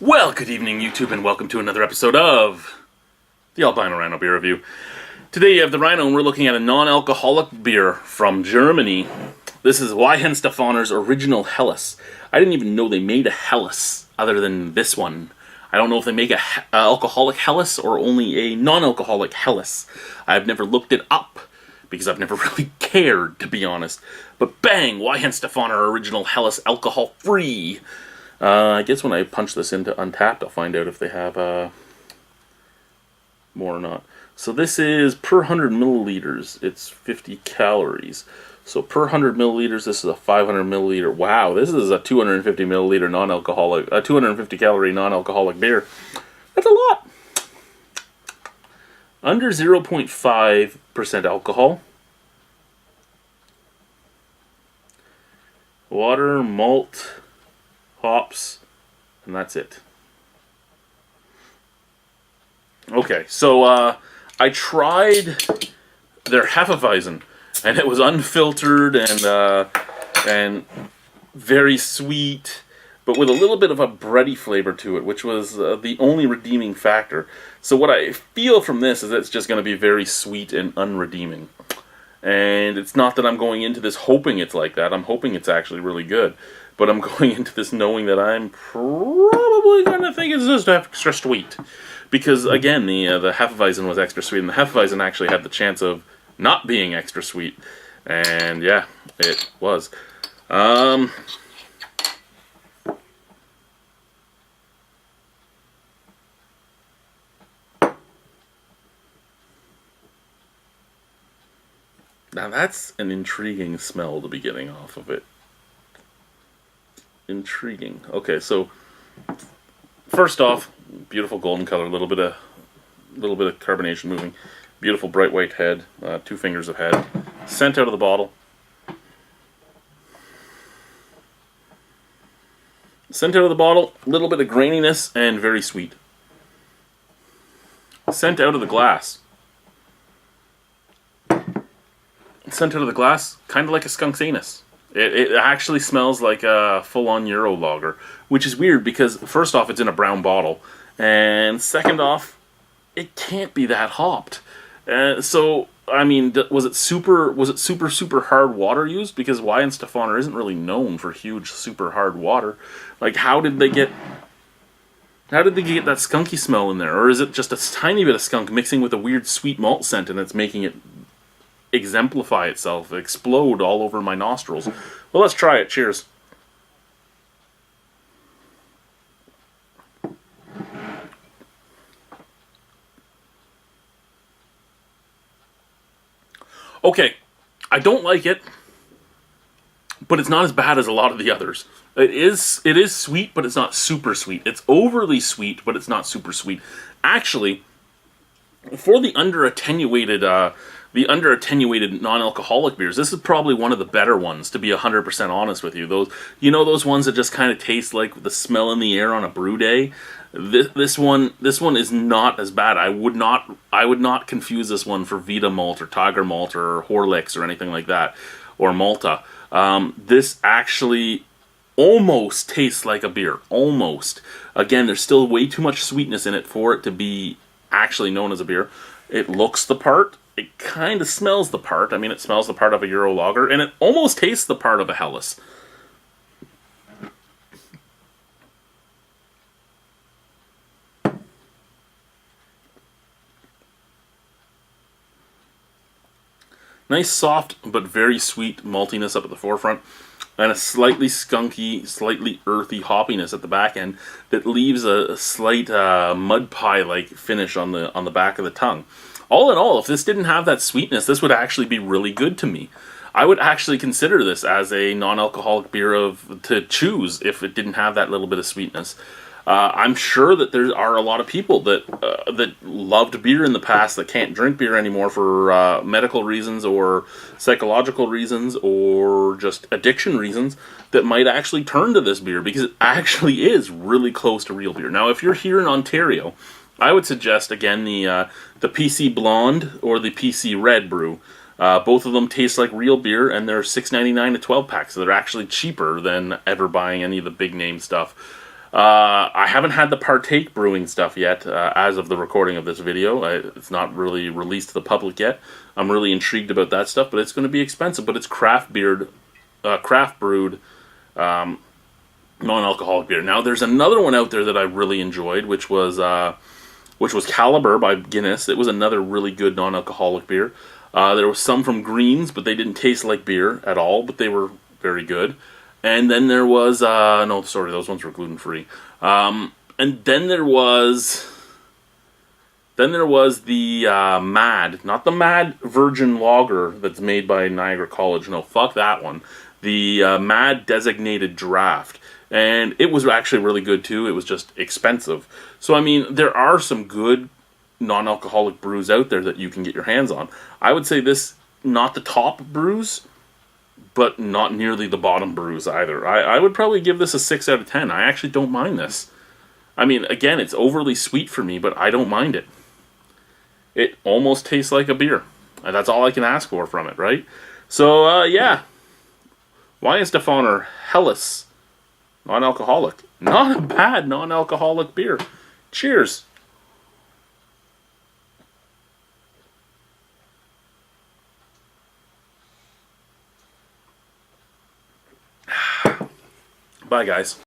Well, good evening, YouTube, and welcome to another episode of the Albino Rhino Beer Review. Today you have the Rhino, and we're looking at a non-alcoholic beer from Germany. This is Weihenstephaner's Original Helles. I didn't even know they made a Helles other than this one. I don't know if they make a alcoholic Helles or only a non-alcoholic Helles. I've never looked it up because I've never really cared, to be honest. But bang! Weihenstephaner Original Helles alcohol-free. I guess when I punch this into Untapped, I'll find out if they have more or not. So this is per 100 milliliters. It's 50 calories. So per 100 milliliters, this is a 500 milliliter. Wow, this is a 250 milliliter non-alcoholic, a 250 calorie non-alcoholic beer. That's a lot. Under 0.5% alcohol. Water, malt, hops, and that's it. Okay, so I tried their Hefeweizen, and it was unfiltered and very sweet, but with a little bit of a bready flavor to it, which was the only redeeming factor. So what I feel from this is that it's just going to be very sweet and unredeeming. And it's not that I'm going into this hoping it's like that. I'm hoping it's actually really good. But I'm going into this knowing that I'm probably going to think it's just extra sweet. Because, again, the Hefeweizen was extra sweet, and the Hefeweizen actually had the chance of not being extra sweet. And, yeah, it was. Now, that's an intriguing smell to be getting off of it. Intriguing. Okay, so first off, beautiful golden color, a little bit of carbonation moving, beautiful bright white head, 2 fingers of head, scent out of the bottle. Scent out of the bottle, a little bit of graininess and very sweet. Scent out of the glass. Scent out of the glass, kind of like a skunk's anus. It actually smells like a full-on Euro lager, which is weird because, first off, it's in a brown bottle, and second off, it can't be that hopped. So, I mean, was it super hard water used? Because Weihenstephaner isn't really known for huge, super hard water. Like, how did they get that skunky smell in there? Or is it just a tiny bit of skunk mixing with a weird sweet malt scent, and it's making it exemplify itself, explode all over my nostrils? Well, let's try it. Cheers. Okay, I don't like it, but it's not as bad as a lot of the others. It is sweet, but it's not super sweet. It's overly sweet, but it's not super sweet. Actually, for the under-attenuated non-alcoholic beers, this is probably one of the better ones, to be 100% honest with you. Those ones that just kind of taste like the smell in the air on a brew day. This one is not as bad. I would not confuse this one for Vita Malt or Tiger Malt or Horlicks or anything like that, or Malta. This actually almost tastes like a beer. Almost. Again, there's still way too much sweetness in it for it to be actually known as a beer. It looks the part. It kind of smells the part. I mean, it smells the part of a Euro lager, and it almost tastes the part of a Helles. Nice, soft, but very sweet maltiness up at the forefront, and a slightly skunky, slightly earthy hoppiness at the back end that leaves a slight mud pie-like finish on the back of the tongue. All in all, if this didn't have that sweetness, this would actually be really good to me. I would actually consider this as a non-alcoholic beer to choose if it didn't have that little bit of sweetness. I'm sure that there are a lot of people that loved beer in the past that can't drink beer anymore for medical reasons or psychological reasons or just addiction reasons that might actually turn to this beer because it actually is really close to real beer. Now, if you're here in Ontario, I would suggest, again, the PC Blonde or the PC Red brew. Both of them taste like real beer, and they're $6.99 a 12-pack, so they're actually cheaper than ever buying any of the big-name stuff. I haven't had the Partake Brewing stuff yet, as of the recording of this video. It's not really released to the public yet. I'm really intrigued about that stuff, but it's going to be expensive. But it's craft brewed, non-alcoholic beer. Now, there's another one out there that I really enjoyed, which was Caliber by Guinness. It was another really good non-alcoholic beer. There was some from Greens, but they didn't taste like beer at all, but they were very good. And then there was, no, sorry, those ones were gluten-free. And then there was the Mad, not the Mad Virgin Lager that's made by Niagara College. No, fuck that one. The Mad Designated Draft. And it was actually really good too. It was just expensive. So, I mean, there are some good non-alcoholic brews out there that you can get your hands on. I would say this, not the top brews, but not nearly the bottom brews either. I would probably give this a 6 out of 10. I actually don't mind this. I mean, again, it's overly sweet for me, but I don't mind it. It almost tastes like a beer. And that's all I can ask for from it, right? So, yeah. Weihenstephaner Helles. Non-alcoholic. Not a bad non-alcoholic beer. Cheers. Bye, guys.